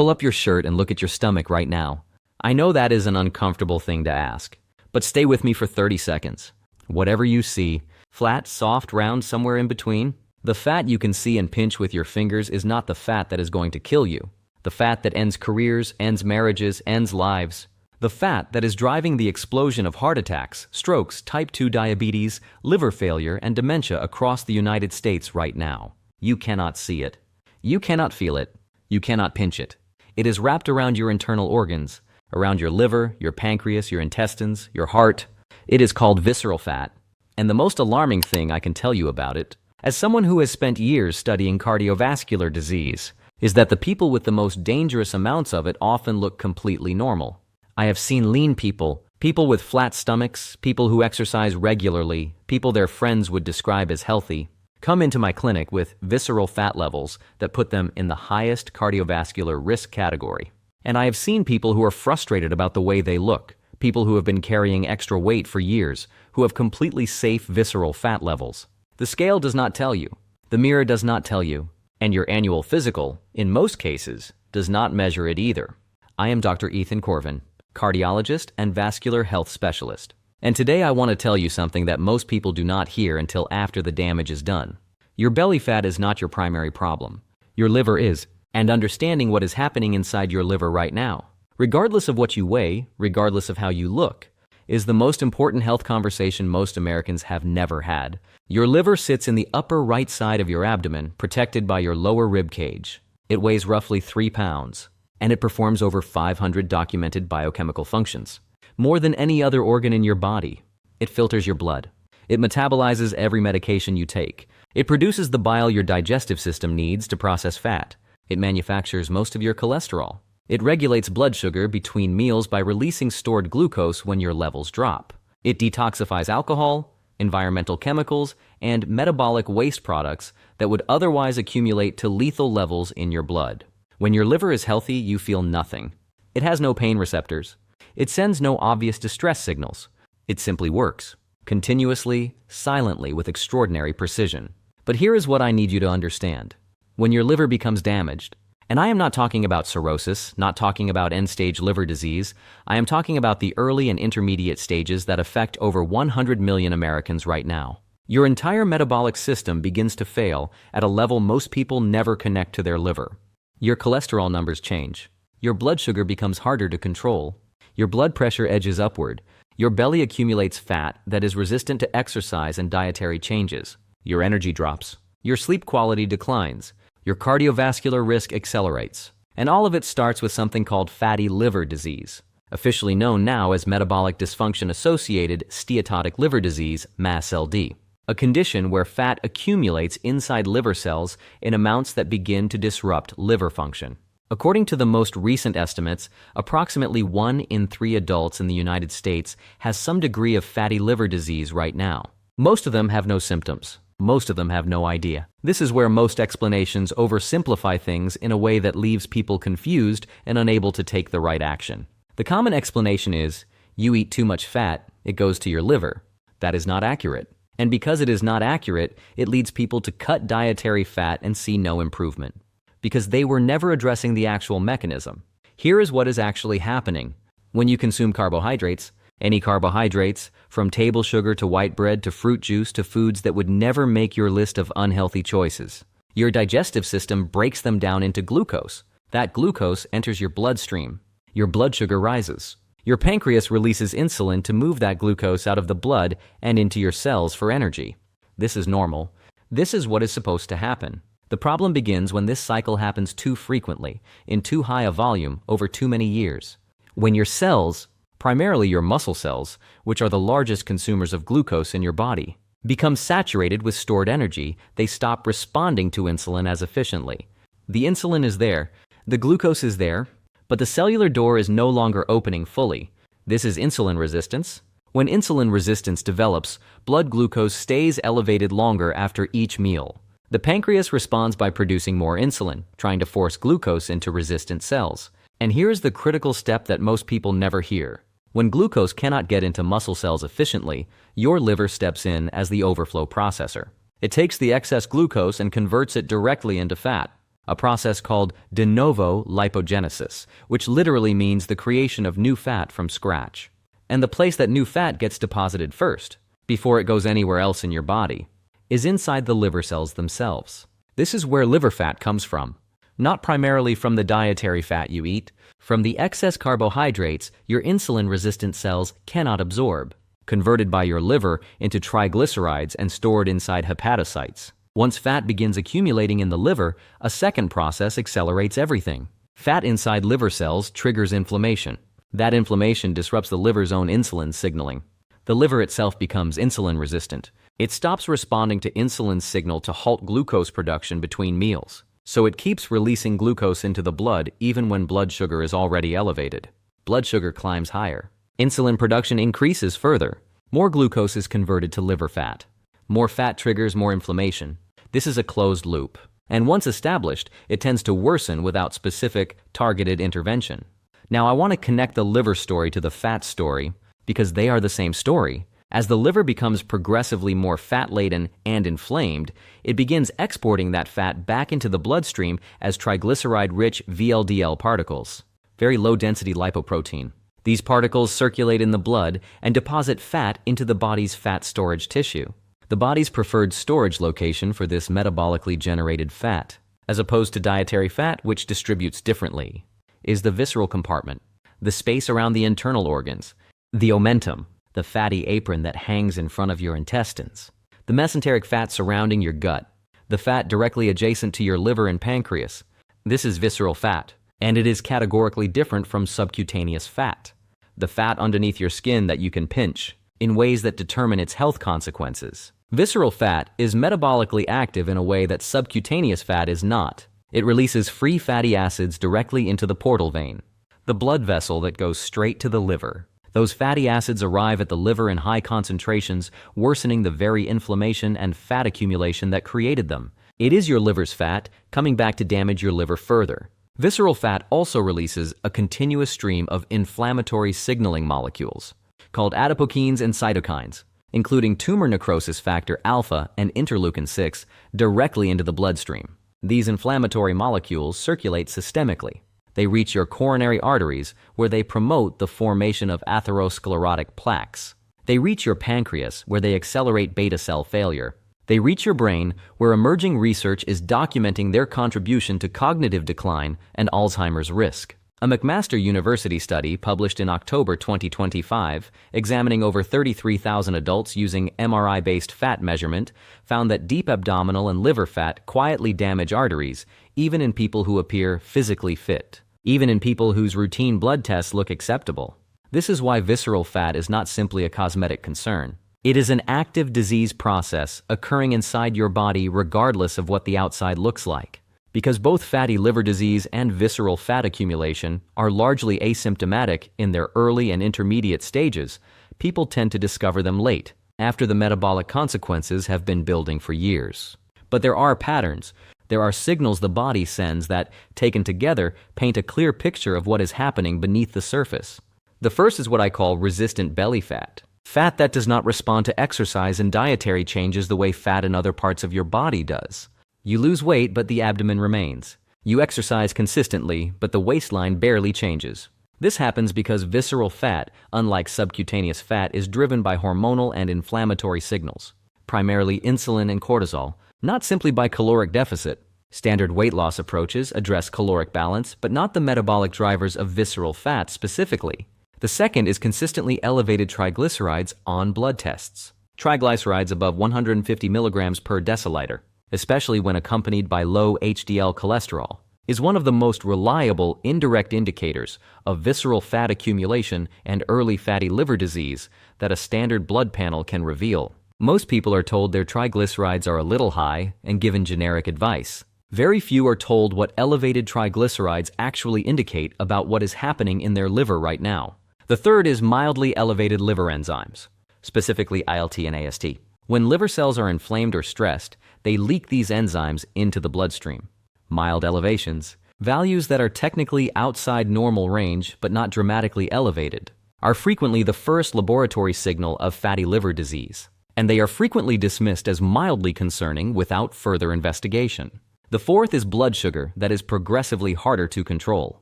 Pull up your shirt and look at your stomach right now. I know that is an uncomfortable thing to ask, but stay with me for 30 seconds. Whatever you see, flat, soft, round, somewhere in between, the fat you can see and pinch with your fingers is not the fat that is going to kill you. The fat that ends careers, ends marriages, ends lives. The fat that is driving the explosion of heart attacks, strokes, type 2 diabetes, liver failure, and dementia across the United States right now. You cannot see it. You cannot feel it. You cannot pinch it. It is wrapped around your internal organs, around your liver, your pancreas, your intestines, your heart. It is called visceral fat. And the most alarming thing I can tell you about it, as someone who has spent years studying cardiovascular disease, is that the people with the most dangerous amounts of it often look completely normal. I have seen lean people, people with flat stomachs, people who exercise regularly, people their friends would describe as healthy, come into my clinic with visceral fat levels that put them in the highest cardiovascular risk category. And I have seen people who are frustrated about the way they look, people who have been carrying extra weight for years, who have completely safe visceral fat levels. The scale does not tell you. The mirror does not tell you. And your annual physical, in most cases, does not measure it either. I am Dr. Ethan Corvin, cardiologist and vascular health specialist. And today I want to tell you something that most people do not hear until after the damage is done. Your belly fat is not your primary problem. Your liver is, and understanding what is happening inside your liver right now, regardless of what you weigh, regardless of how you look, is the most important health conversation most Americans have never had. Your liver sits in the upper right side of your abdomen, protected by your lower rib cage. It weighs roughly 3 pounds. And it performs over 500 documented biochemical functions, more than any other organ in your body. It filters your blood. It metabolizes every medication you take. It produces the bile your digestive system needs to process fat. It manufactures most of your cholesterol. It regulates blood sugar between meals by releasing stored glucose when your levels drop. It detoxifies alcohol, environmental chemicals, and metabolic waste products that would otherwise accumulate to lethal levels in your blood. When your liver is healthy, you feel nothing. It has no pain receptors. It sends no obvious distress signals. It simply works, continuously, silently, with extraordinary precision. But here is what I need you to understand. When your liver becomes damaged, and I am not talking about cirrhosis, not talking about end-stage liver disease, I am talking about the early and intermediate stages that affect over 100 million Americans right now. Your entire metabolic system begins to fail at a level most people never connect to their liver. Your cholesterol numbers change. Your blood sugar becomes harder to control. Your blood pressure edges upward. Your belly accumulates fat that is resistant to exercise and dietary changes. Your energy drops. Your sleep quality declines. Your cardiovascular risk accelerates. And all of it starts with something called fatty liver disease, officially known now as metabolic dysfunction-associated steatotic liver disease, MASLD. A condition where fat accumulates inside liver cells in amounts that begin to disrupt liver function. According to the most recent estimates, approximately 1 in 3 adults in the United States has some degree of fatty liver disease right now. Most of them have no symptoms. Most of them have no idea. This is where most explanations oversimplify things in a way that leaves people confused and unable to take the right action. The common explanation is, you eat too much fat, it goes to your liver. That is not accurate. And because it is not accurate, it leads people to cut dietary fat and see no improvement. Because they were never addressing the actual mechanism. Here is what is actually happening. When you consume carbohydrates, any carbohydrates, from table sugar to white bread to fruit juice to foods that would never make your list of unhealthy choices, your digestive system breaks them down into glucose. That glucose enters your bloodstream. Your blood sugar rises. Your pancreas releases insulin to move that glucose out of the blood and into your cells for energy. This is normal. This is what is supposed to happen. The problem begins when this cycle happens too frequently, in too high a volume, over too many years. When your cells, primarily your muscle cells, which are the largest consumers of glucose in your body, become saturated with stored energy, they stop responding to insulin as efficiently. The insulin is there, the glucose is there, but the cellular door is no longer opening fully. This is insulin resistance. When insulin resistance develops, blood glucose stays elevated longer after each meal. The pancreas responds by producing more insulin, trying to force glucose into resistant cells. And here's the critical step that most people never hear. When glucose cannot get into muscle cells efficiently, your liver steps in as the overflow processor. It takes the excess glucose and converts it directly into fat. a process called de novo lipogenesis, which literally means the creation of new fat from scratch. And the place that new fat gets deposited first, before it goes anywhere else in your body, is inside the liver cells themselves. This is where liver fat comes from. Not primarily from the dietary fat you eat, from the excess carbohydrates your insulin-resistant cells cannot absorb, converted by your liver into triglycerides and stored inside hepatocytes. Once fat begins accumulating in the liver, a second process accelerates everything. Fat inside liver cells triggers inflammation. That inflammation disrupts the liver's own insulin signaling. The liver itself becomes insulin resistant. It stops responding to insulin's signal to halt glucose production between meals. So it keeps releasing glucose into the blood even when blood sugar is already elevated. Blood sugar climbs higher. Insulin production increases further. More glucose is converted to liver fat. More fat triggers more inflammation. This is a closed loop. And once established, it tends to worsen without specific, targeted intervention. Now I want to connect the liver story to the fat story because they are the same story. As the liver becomes progressively more fat-laden and inflamed, it begins exporting that fat back into the bloodstream as triglyceride-rich VLDL particles, very low-density lipoprotein. These particles circulate in the blood and deposit fat into the body's fat storage tissue. The body's preferred storage location for this metabolically generated fat, as opposed to dietary fat, which distributes differently, is the visceral compartment, the space around the internal organs, the omentum, the fatty apron that hangs in front of your intestines, the mesenteric fat surrounding your gut, the fat directly adjacent to your liver and pancreas. This is visceral fat, and it is categorically different from subcutaneous fat, the fat underneath your skin that you can pinch, in ways that determine its health consequences. Visceral fat is metabolically active in a way that subcutaneous fat is not. It releases free fatty acids directly into the portal vein, the blood vessel that goes straight to the liver. Those fatty acids arrive at the liver in high concentrations, worsening the very inflammation and fat accumulation that created them. It is your liver's fat coming back to damage your liver further. Visceral fat also releases a continuous stream of inflammatory signaling molecules, called adipokines and cytokines, including tumor necrosis factor alpha and interleukin-6, directly into the bloodstream. These inflammatory molecules circulate systemically. They reach your coronary arteries, where they promote the formation of atherosclerotic plaques. They reach your pancreas, where they accelerate beta cell failure. They reach your brain, where emerging research is documenting their contribution to cognitive decline and Alzheimer's risk. A McMaster University study published in October 2025, examining over 33,000 adults using MRI-based fat measurement, found that deep abdominal and liver fat quietly damage arteries, even in people who appear physically fit, even in people whose routine blood tests look acceptable. This is why visceral fat is not simply a cosmetic concern. It is an active disease process occurring inside your body regardless of what the outside looks like. Because both fatty liver disease and visceral fat accumulation are largely asymptomatic in their early and intermediate stages, people tend to discover them late, after the metabolic consequences have been building for years. But there are patterns. There are signals the body sends that, taken together, paint a clear picture of what is happening beneath the surface. The first is what I call resistant belly fat. Fat that does not respond to exercise and dietary changes the way fat in other parts of your body does. You lose weight, but the abdomen remains. You exercise consistently, but the waistline barely changes. This happens because visceral fat, unlike subcutaneous fat, is driven by hormonal and inflammatory signals, primarily insulin and cortisol, not simply by caloric deficit. Standard weight loss approaches address caloric balance, but not the metabolic drivers of visceral fat specifically. The second is consistently elevated triglycerides on blood tests. Triglycerides above 150 milligrams per deciliter, especially when accompanied by low HDL cholesterol, is one of the most reliable indirect indicators of visceral fat accumulation and early fatty liver disease that a standard blood panel can reveal. Most people are told their triglycerides are a little high and given generic advice. Very few are told what elevated triglycerides actually indicate about what is happening in their liver right now. The third is mildly elevated liver enzymes, specifically ILT and AST. When liver cells are inflamed or stressed, they leak these enzymes into the bloodstream. Mild elevations, values that are technically outside normal range but not dramatically elevated, are frequently the first laboratory signal of fatty liver disease, and they are frequently dismissed as mildly concerning without further investigation. The fourth is blood sugar that is progressively harder to control.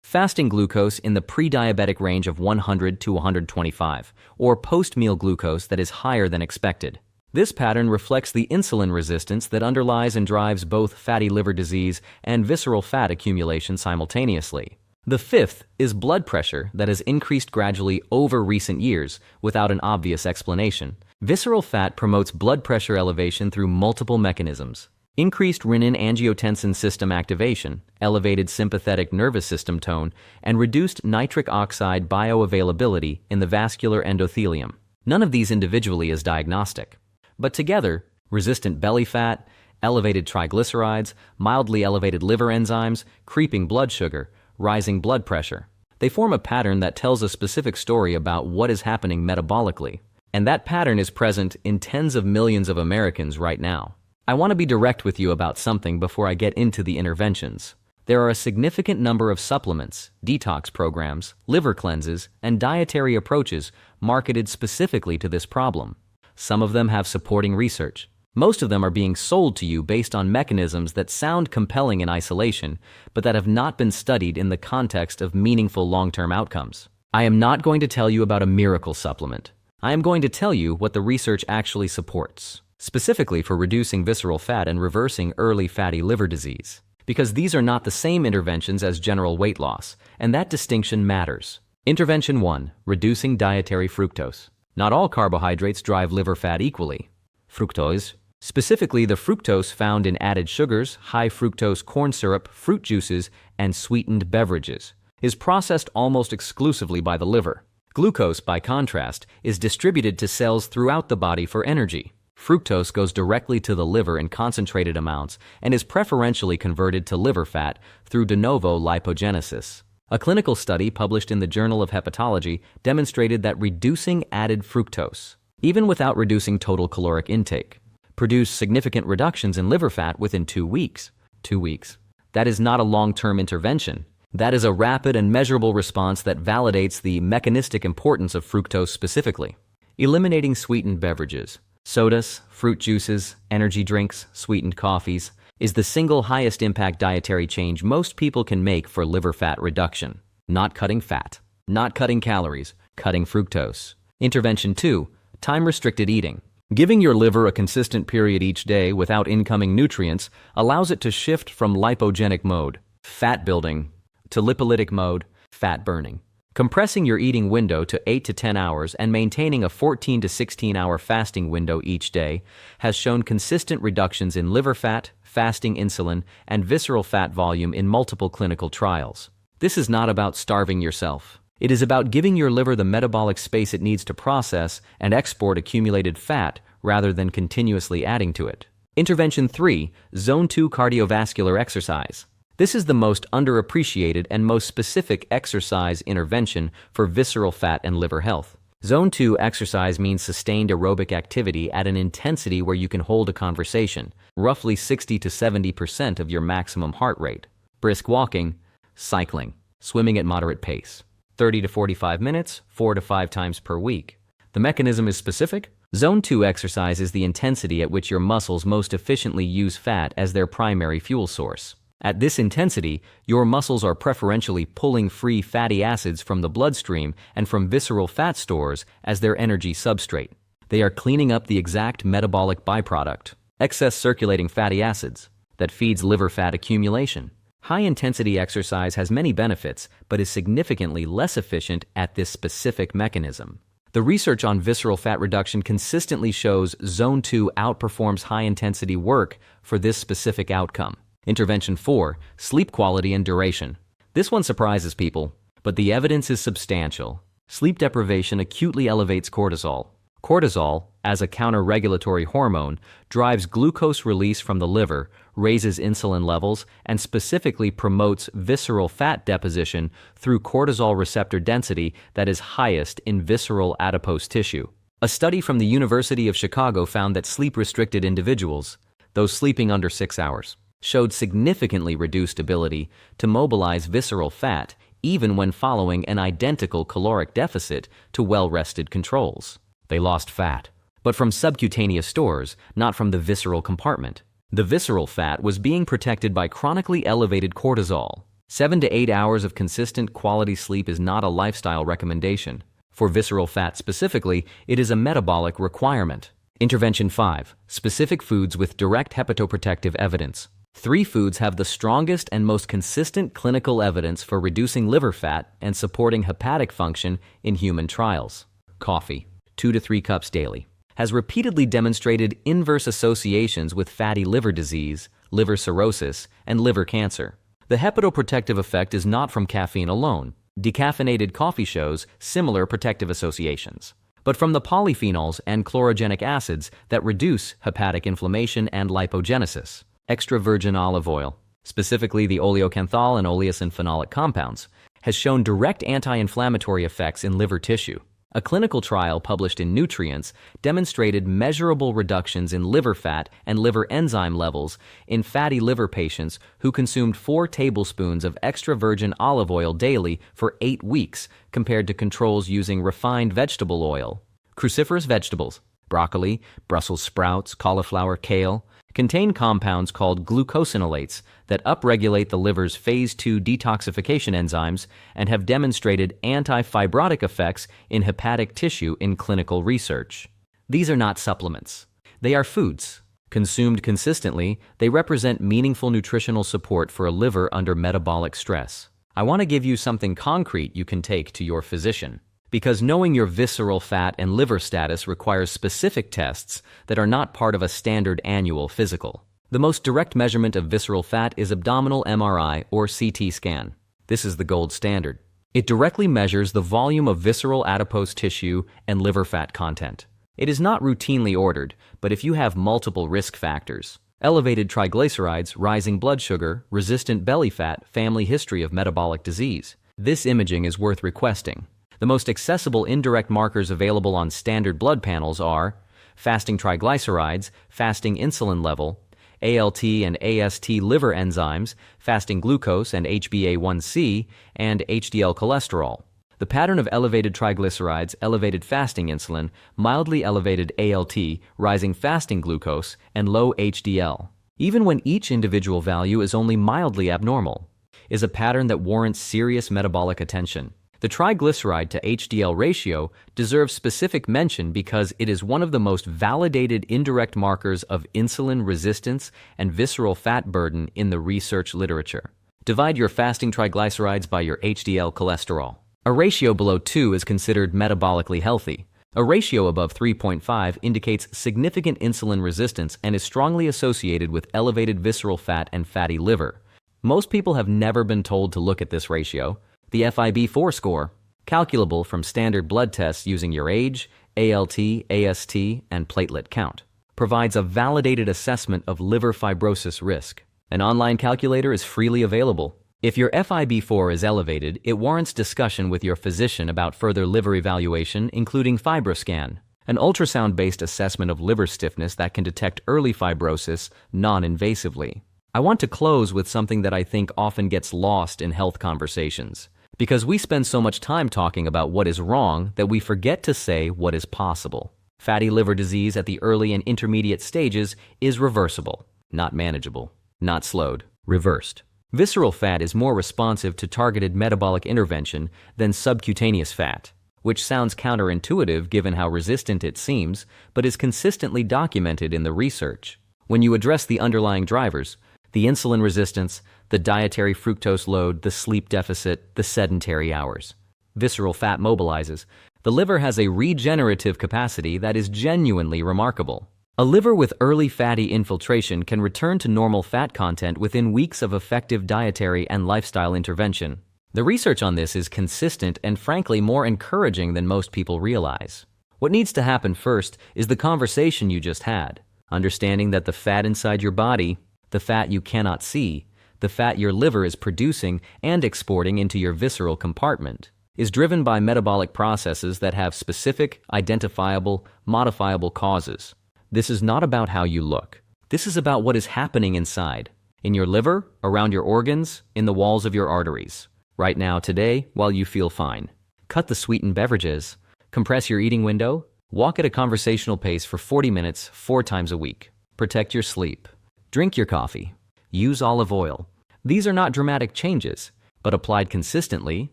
Fasting glucose in the pre-diabetic range of 100 to 125, or post-meal glucose that is higher than expected. This pattern reflects the insulin resistance that underlies and drives both fatty liver disease and visceral fat accumulation simultaneously. The fifth is blood pressure that has increased gradually over recent years without an obvious explanation. Visceral fat promotes blood pressure elevation through multiple mechanisms. Increased renin-angiotensin system activation, elevated sympathetic nervous system tone, and reduced nitric oxide bioavailability in the vascular endothelium. None of these individually is diagnostic. But together, resistant belly fat, elevated triglycerides, mildly elevated liver enzymes, creeping blood sugar, rising blood pressure. They form a pattern that tells a specific story about what is happening metabolically. And that pattern is present in tens of millions of Americans right now. I want to be direct with you about something before I get into the interventions. There are a significant number of supplements, detox programs, liver cleanses, and dietary approaches marketed specifically to this problem. Some of them have supporting research. Most of them are being sold to you based on mechanisms that sound compelling in isolation, but that have not been studied in the context of meaningful long-term outcomes. I am not going to tell you about a miracle supplement. I am going to tell you what the research actually supports, specifically for reducing visceral fat and reversing early fatty liver disease. Because these are not the same interventions as general weight loss, and that distinction matters. Intervention 1. Reducing dietary fructose. Not all carbohydrates drive liver fat equally. Fructose, specifically the fructose found in added sugars, high fructose corn syrup, fruit juices, and sweetened beverages, is processed almost exclusively by the liver. Glucose, by contrast, is distributed to cells throughout the body for energy. Fructose goes directly to the liver in concentrated amounts and is preferentially converted to liver fat through de novo lipogenesis. A clinical study published in the Journal of Hepatology demonstrated that reducing added fructose, even without reducing total caloric intake, produced significant reductions in liver fat within 2 weeks. 2 weeks. That is not a long-term intervention. That is a rapid and measurable response that validates the mechanistic importance of fructose specifically. Eliminating sweetened beverages, sodas, fruit juices, energy drinks, sweetened coffees, is the single highest impact dietary change most people can make for liver fat reduction. Not cutting fat, not cutting calories, cutting fructose. Intervention 2. Time-restricted eating. Giving your liver a consistent period each day without incoming nutrients allows it to shift from lipogenic mode, fat building, to lipolytic mode, fat burning. Compressing your eating window to 8 to 10 hours and maintaining a 14 to 16 hour fasting window each day has shown consistent reductions in liver fat, fasting insulin, and visceral fat volume in multiple clinical trials. This is not about starving yourself. It is about giving your liver the metabolic space it needs to process and export accumulated fat rather than continuously adding to it. Intervention 3. Zone 2 cardiovascular exercise. This is the most underappreciated and most specific exercise intervention for visceral fat and liver health. Zone 2 exercise means sustained aerobic activity at an intensity where you can hold a conversation, roughly 60 to 70% of your maximum heart rate. Brisk walking, cycling, swimming at moderate pace. 30 to 45 minutes, 4 to 5 times per week. The mechanism is specific. Zone 2 exercise is the intensity at which your muscles most efficiently use fat as their primary fuel source. At this intensity, your muscles are preferentially pulling free fatty acids from the bloodstream and from visceral fat stores as their energy substrate. They are cleaning up the exact metabolic byproduct, excess circulating fatty acids, that feeds liver fat accumulation. High-intensity exercise has many benefits, but is significantly less efficient at this specific mechanism. The research on visceral fat reduction consistently shows Zone 2 outperforms high-intensity work for this specific outcome. Intervention 4. Sleep quality and duration. This one surprises people, but the evidence is substantial. Sleep deprivation acutely elevates cortisol. Cortisol, as a counter-regulatory hormone, drives glucose release from the liver, raises insulin levels, and specifically promotes visceral fat deposition through cortisol receptor density that is highest in visceral adipose tissue. A study from the University of Chicago found that sleep-restricted individuals, those sleeping under 6 hours, showed significantly reduced ability to mobilize visceral fat even when following an identical caloric deficit to well-rested controls. They lost fat, but from subcutaneous stores, not from the visceral compartment. The visceral fat was being protected by chronically elevated cortisol. 7 to 8 hours of consistent quality sleep is not a lifestyle recommendation. For visceral fat specifically, it is a metabolic requirement. Intervention 5. Specific foods with direct hepatoprotective evidence. 3 foods have the strongest and most consistent clinical evidence for reducing liver fat and supporting hepatic function in human trials. Coffee, 2 to 3 cups daily, has repeatedly demonstrated inverse associations with fatty liver disease, liver cirrhosis, and liver cancer. The hepatoprotective effect is not from caffeine alone. Decaffeinated coffee shows similar protective associations, but from the polyphenols and chlorogenic acids that reduce hepatic inflammation and lipogenesis. Extra virgin olive oil, specifically the oleocanthal and oleosin phenolic compounds, has shown direct anti-inflammatory effects in liver tissue. A clinical trial published in Nutrients demonstrated measurable reductions in liver fat and liver enzyme levels in fatty liver patients who consumed 4 tablespoons of extra virgin olive oil daily for 8 weeks compared to controls using refined vegetable oil. Cruciferous vegetables, broccoli, Brussels sprouts, cauliflower, kale, contain compounds called glucosinolates that upregulate the liver's phase 2 detoxification enzymes and have demonstrated anti-fibrotic effects in hepatic tissue in clinical research. These are not supplements. They are foods. Consumed consistently, they represent meaningful nutritional support for a liver under metabolic stress. I want to give you something concrete you can take to your physician, because knowing your visceral fat and liver status requires specific tests that are not part of a standard annual physical. The most direct measurement of visceral fat is abdominal MRI or CT scan. This is the gold standard. It directly measures the volume of visceral adipose tissue and liver fat content. It is not routinely ordered, but if you have multiple risk factors, elevated triglycerides, rising blood sugar, resistant belly fat, family history of metabolic disease, this imaging is worth requesting. The most accessible indirect markers available on standard blood panels are fasting triglycerides, fasting insulin level, ALT and AST liver enzymes, fasting glucose and HbA1c, and HDL cholesterol. The pattern of elevated triglycerides, elevated fasting insulin, mildly elevated ALT, rising fasting glucose, and low HDL, even when each individual value is only mildly abnormal, is a pattern that warrants serious metabolic attention. The triglyceride to HDL ratio deserves specific mention because it is one of the most validated indirect markers of insulin resistance and visceral fat burden in the research literature. Divide your fasting triglycerides by your HDL cholesterol. A ratio below 2 is considered metabolically healthy. A ratio above 3.5 indicates significant insulin resistance and is strongly associated with elevated visceral fat and fatty liver. Most people have never been told to look at this ratio. The FIB-4 score, calculable from standard blood tests using your age, ALT, AST, and platelet count, provides a validated assessment of liver fibrosis risk. An online calculator is freely available. If your FIB-4 is elevated, it warrants discussion with your physician about further liver evaluation, including FibroScan, an ultrasound-based assessment of liver stiffness that can detect early fibrosis non-invasively. I want to close with something that I think often gets lost in health conversations, because we spend so much time talking about what is wrong that we forget to say what is possible. Fatty liver disease at the early and intermediate stages is reversible, not manageable, not slowed, reversed. Visceral fat is more responsive to targeted metabolic intervention than subcutaneous fat, which sounds counterintuitive given how resistant it seems, but is consistently documented in the research. When you address the underlying drivers, the insulin resistance, the dietary fructose load, the sleep deficit, the sedentary hours, visceral fat mobilizes. The liver has a regenerative capacity that is genuinely remarkable. A liver with early fatty infiltration can return to normal fat content within weeks of effective dietary and lifestyle intervention. The research on this is consistent and frankly more encouraging than most people realize. What needs to happen first is the conversation you just had, understanding that the fat inside your body, the fat you cannot see, the fat your liver is producing and exporting into your visceral compartment, is driven by metabolic processes that have specific, identifiable, modifiable causes. This is not about how you look. This is about what is happening inside, in your liver, around your organs, in the walls of your arteries. Right now, today, while you feel fine. Cut the sweetened beverages, compress your eating window, walk at a conversational pace for 40 minutes 4 times a week. Protect your sleep. Drink your coffee. Use olive oil. These are not dramatic changes, but applied consistently,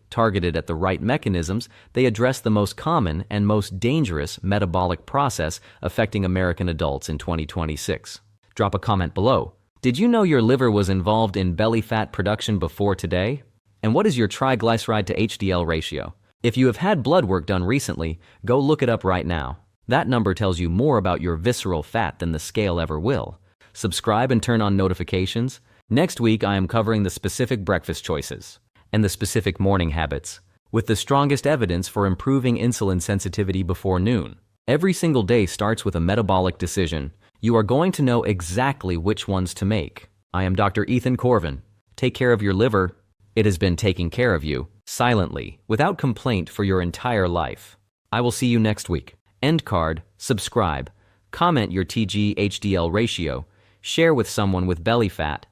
targeted at the right mechanisms, they address the most common and most dangerous metabolic process affecting American adults in 2026. Drop a comment below. Did you know your liver was involved in belly fat production before today? And what is your triglyceride to HDL ratio? If you have had blood work done recently, go look it up right now. That number tells you more about your visceral fat than the scale ever will. Subscribe and turn on notifications. Next week, I am covering the specific breakfast choices and the specific morning habits, with the strongest evidence for improving insulin sensitivity before noon. Every single day starts with a metabolic decision. You are going to know exactly which ones to make. I am Dr. Ethan Corvin. Take care of your liver. It has been taking care of you, silently, without complaint for your entire life. I will see you next week. End card, subscribe, comment your TG-HDL ratio, share with someone with belly fat,